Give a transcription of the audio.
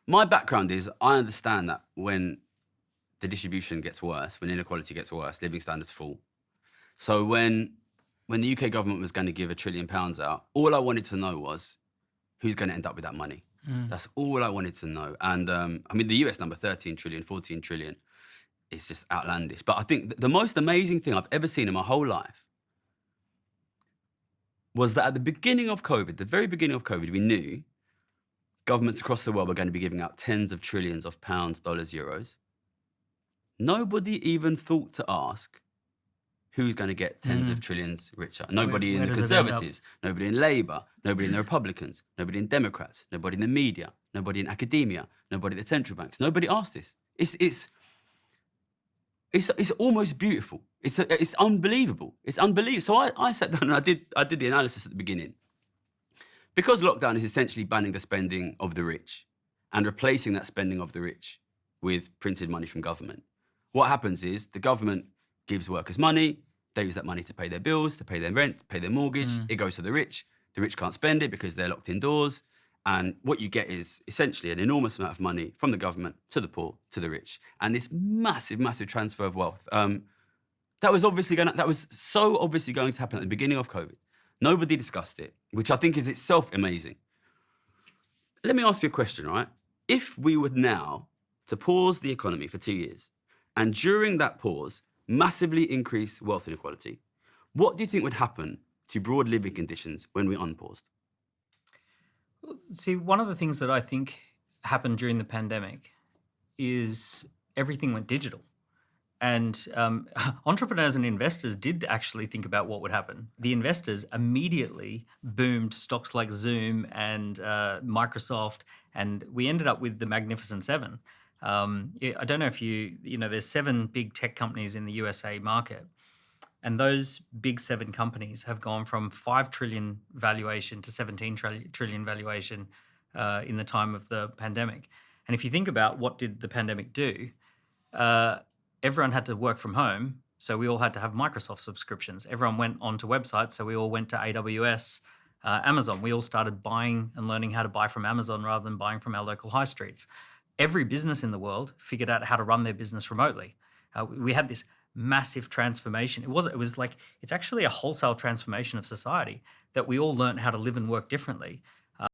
My background is I understand that when the distribution gets worse, when inequality gets worse, living standards fall. So when the UK government was going to give £1 trillion out, all I wanted to know was who's going to end up with that money. That's all I wanted to know. And I mean, the US number, 13 trillion, 14 trillion, is just outlandish. But I think the most amazing thing I've ever seen in my whole life was that at the beginning of COVID, the very beginning of COVID, we knew governments across the world were going to be giving out tens of trillions of pounds, dollars, euros. Nobody even thought to ask who's going to get tens of trillions richer. Nobody in where the does it end up? Conservatives, nobody in Labour, nobody in the Republicans, nobody in Democrats, nobody in the media, nobody in academia, nobody at the central banks. Nobody asked this. It's almost beautiful. It's unbelievable. It's unbelievable. So I sat down and I did the analysis at the beginning. Because lockdown is essentially banning the spending of the rich and replacing that spending of the rich with printed money from government, what happens is the government gives workers money, they use that money to pay their bills, to pay their rent, to pay their mortgage. It goes to the rich can't spend it because they're locked indoors. And what you get is essentially an enormous amount of money from the government to the poor, to the rich. And this massive, massive transfer of wealth. That was so obviously going to happen at the beginning of COVID. Nobody discussed it, which I think is itself amazing. Let me ask you a question, right? If we were now to pause the economy for 2 years, and during that pause, massively increase wealth inequality, what do you think would happen to broad living conditions when we unpaused? See, one of the things that I think happened during the pandemic is everything went digital. And entrepreneurs and investors did actually think about what would happen. The investors immediately boomed stocks like Zoom and Microsoft, and we ended up with the Magnificent Seven. I don't know if there's 7 big tech companies in the USA market. And those big 7 companies have gone from 5 trillion valuation to 17 trillion valuation in the time of the pandemic. And if you think about what did the pandemic do, everyone had to work from home, so we all had to have Microsoft subscriptions. Everyone went onto websites, so we all went to AWS, Amazon. We all started buying and learning how to buy from Amazon rather than buying from our local high streets. Every business in the world figured out how to run their business remotely. We had this massive transformation. It's actually a wholesale transformation of society that we all learned how to live and work differently.